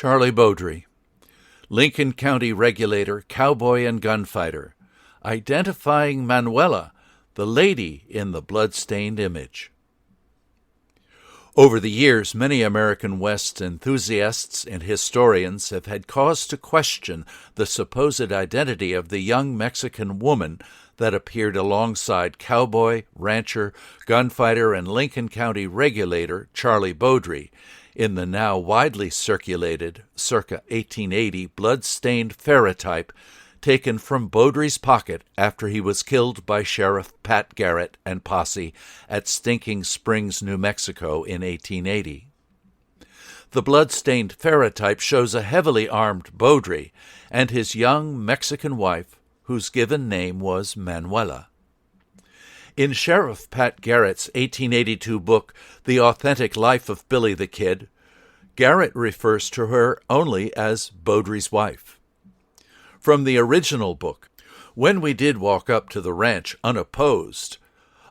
Charlie Bowdre, Lincoln County Regulator, Cowboy, and Gunfighter, identifying Manuela, the lady in the blood-stained image. Over the years, many American West enthusiasts and historians have had cause to question the supposed identity of the young Mexican woman that appeared alongside cowboy, rancher, gunfighter, and Lincoln County Regulator Charlie Bowdre in the now widely circulated, circa 1880, blood-stained ferrotype taken from Bowdre's pocket after he was killed by Sheriff Pat Garrett and posse at Stinking Springs, New Mexico in 1880. The blood-stained ferrotype shows a heavily armed Bowdre and his young Mexican wife, whose given name was Manuela. In Sheriff Pat Garrett's 1882 book, The Authentic Life of Billy the Kid, Garrett refers to her only as Bowdre's wife. From the original book, when we did walk up to the ranch unopposed,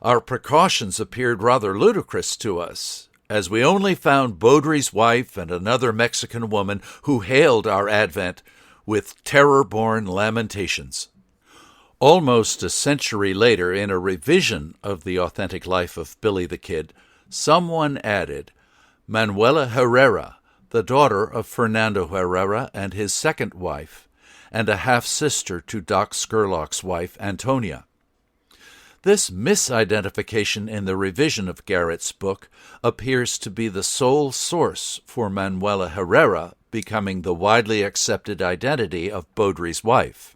our precautions appeared rather ludicrous to us, as we only found Bowdre's wife and another Mexican woman who hailed our advent with terror-born lamentations. Almost a century later, in a revision of The Authentic Life of Billy the Kid, someone added, Manuela Herrera, the daughter of Fernando Herrera and his second wife, and a half-sister to Doc Scurlock's wife, Antonia. This misidentification in the revision of Garrett's book appears to be the sole source for Manuela Herrera becoming the widely accepted identity of Bowdre's wife.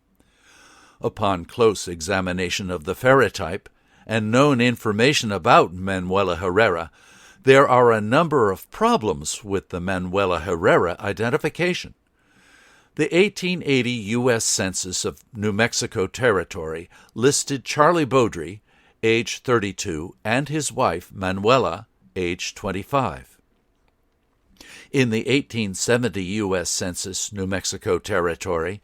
Upon close examination of the ferrotype and known information about Manuela Herrera, there are a number of problems with the Manuela Herrera identification. The 1880 U.S. Census of New Mexico Territory listed Charlie Bowdre, age 32, and his wife, Manuela, age 25. In the 1870 U.S. Census, New Mexico Territory,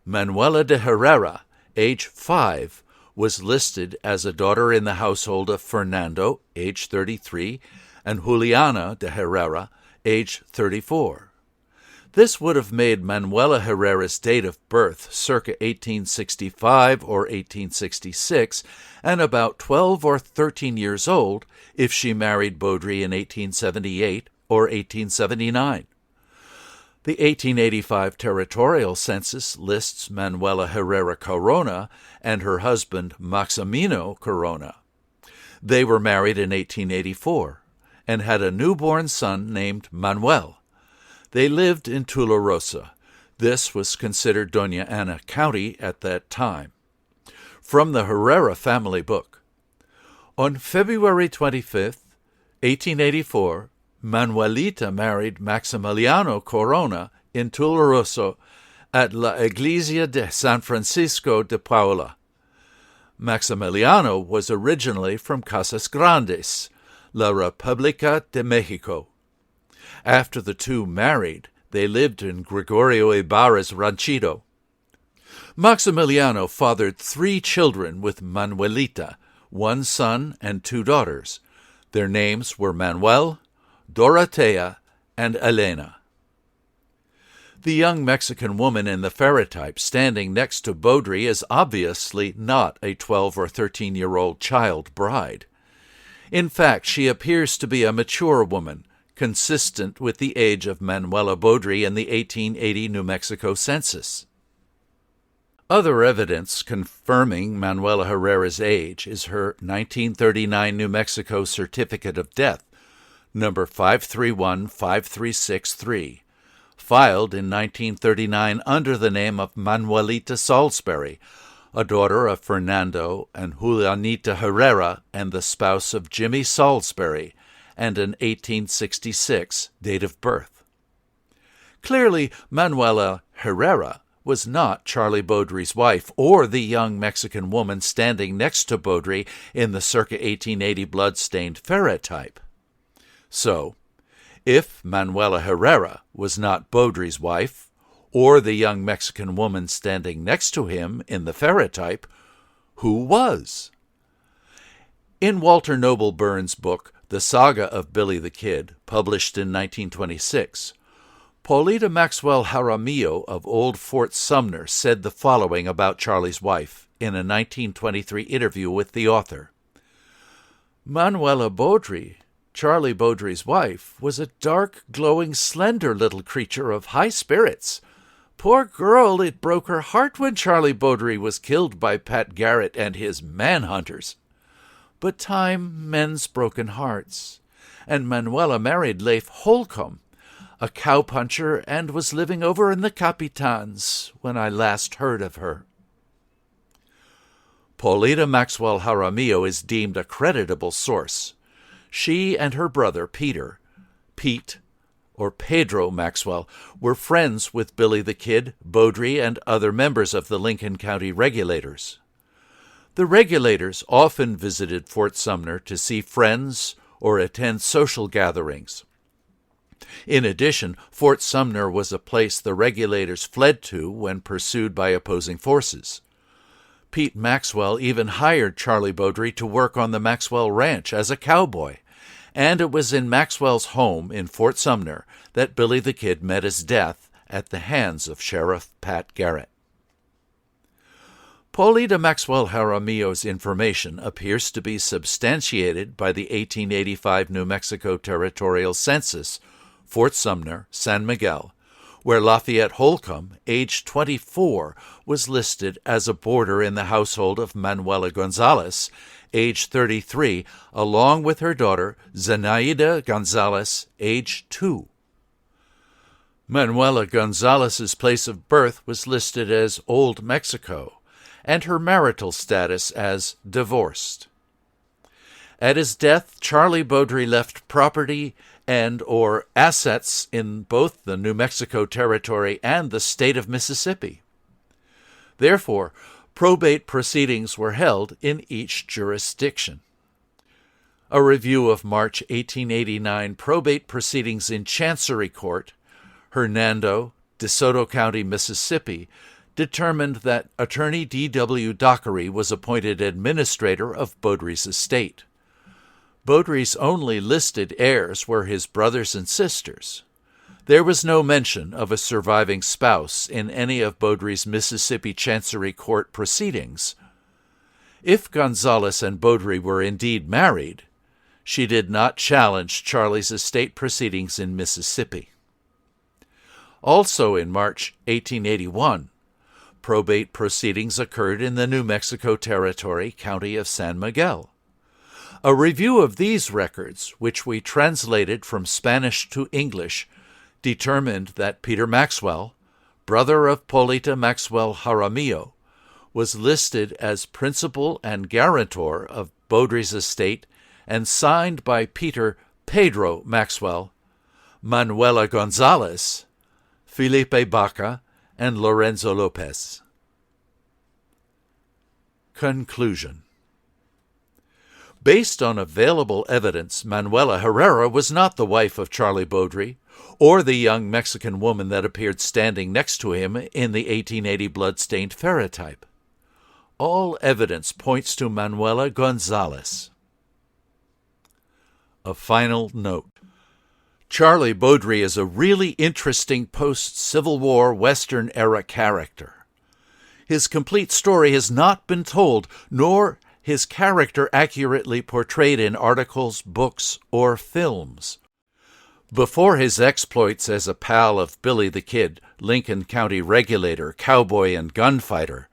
Manuela de Herrera, age 5, was listed as a daughter in the household of Fernando, age 33, and Juliana de Herrera, age 34. This would have made Manuela Herrera's date of birth circa 1865 or 1866, and about 12 or 13 years old if she married Bowdre in 1878 or 1879. The 1885 territorial census lists Manuela Herrera Corona and her husband Maximino Corona. They were married in 1884 and had a newborn son named Manuel. They lived in Tularosa. This was considered Doña Ana County at that time. From the Herrera family book. On February 25, 1884, Manuelita married Maximiliano Corona in Tularosa at La Iglesia de San Francisco de Paula. Maximiliano was originally from Casas Grandes, La República de Mexico. After the two married, they lived in Gregorio Ibarra's ranchito. Maximiliano fathered 3 children with Manuelita, 1 son and 2 daughters. Their names were Manuel, Dorotea, and Elena. The young Mexican woman in the ferrotype standing next to Bowdre is obviously not a 12 or 13-year-old child bride. In fact, she appears to be a mature woman, consistent with the age of Manuela Bowdre in the 1880 New Mexico Census. Other evidence confirming Manuela Herrera's age is her 1939 New Mexico Certificate of Death, number 5315363, filed in 1939 under the name of Manuelita Salisbury, a daughter of Fernando and Julianita Herrera and the spouse of Jimmy Salisbury, and an 1866 date of birth. Clearly, Manuela Herrera was not Charlie Bowdre's wife or the young Mexican woman standing next to Bowdre in the circa 1880 blood-stained ferrotype. So, if Manuela Herrera was not Bowdre's wife or the young Mexican woman standing next to him in the ferrotype, who was? In Walter Noble Burns' book, The Saga of Billy the Kid, published in 1926, Paulita Maxwell Jaramillo of Old Fort Sumner said the following about Charlie's wife in a 1923 interview with the author. Manuela Bowdre, Charlie Bowdre's wife, was a dark, glowing, slender little creature of high spirits. Poor girl, it broke her heart when Charlie Bowdre was killed by Pat Garrett and his manhunters. But time mends broken hearts, and Manuela married Leif Holcomb, a cowpuncher, and was living over in the Capitans when I last heard of her. Paulita Maxwell Jaramillo is deemed a creditable source. She and her brother Pete, or Pedro Maxwell, were friends with Billy the Kid, Bowdre, and other members of the Lincoln County Regulators. The Regulators often visited Fort Sumner to see friends or attend social gatherings. In addition, Fort Sumner was a place the Regulators fled to when pursued by opposing forces. Pete Maxwell even hired Charlie Bowdre to work on the Maxwell Ranch as a cowboy, and it was in Maxwell's home in Fort Sumner that Billy the Kid met his death at the hands of Sheriff Pat Garrett. Paulita Maxwell Jaramillo's information appears to be substantiated by the 1885 New Mexico Territorial Census, Fort Sumner, San Miguel, where Lafayette Holcomb, aged 24, was listed as a boarder in the household of Manuela Gonzales, aged 33, along with her daughter Zenaida Gonzales, aged 2. Manuela Gonzales's place of birth was listed as Old Mexico, and her marital status as divorced. At his death, Charlie Bowdre left property and or assets in both the New Mexico Territory and the state of Mississippi. Therefore, probate proceedings were held in each jurisdiction. A review of March 1889 probate proceedings in Chancery Court, Hernando, DeSoto County, Mississippi, determined that Attorney D.W. Dockery was appointed administrator of Bowdre's estate. Bowdre's only listed heirs were his brothers and sisters. There was no mention of a surviving spouse in any of Bowdre's Mississippi Chancery Court proceedings. If Gonzales and Bowdre were indeed married, she did not challenge Charlie's estate proceedings in Mississippi. Also in March 1881, probate proceedings occurred in the New Mexico Territory, county of San Miguel. A review of these records, which we translated from Spanish to English, determined that Peter Maxwell, brother of Paulita Maxwell Jaramillo, was listed as principal and guarantor of Bowdre's estate and signed by Pedro Maxwell, Manuela Gonzales, Felipe Baca, and Lorenzo Lopez. Conclusion. Based on available evidence, Manuela Herrera was not the wife of Charlie Bowdre, or the young Mexican woman that appeared standing next to him in the 1880 blood-stained ferrotype. All evidence points to Manuela Gonzales. A final note. Charlie Bowdre is a really interesting post-Civil War Western-era character. His complete story has not been told, nor his character accurately portrayed in articles, books, or films. Before his exploits as a pal of Billy the Kid, Lincoln County Regulator, Cowboy, and Gunfighter,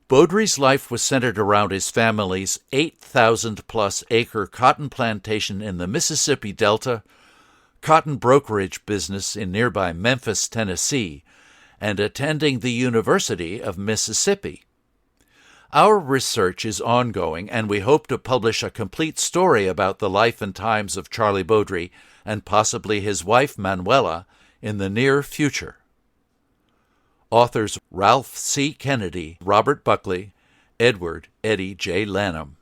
Bowdre's life was centered around his family's 8,000-plus acre cotton plantation in the Mississippi Delta, cotton brokerage business in nearby Memphis, Tennessee, and attending the University of Mississippi. Our research is ongoing, and we hope to publish a complete story about the life and times of Charlie Bowdre and possibly his wife Manuela in the near future. Authors Ralph C. Kennedy, Robert Buckley, Edward Eddie J. Lanham.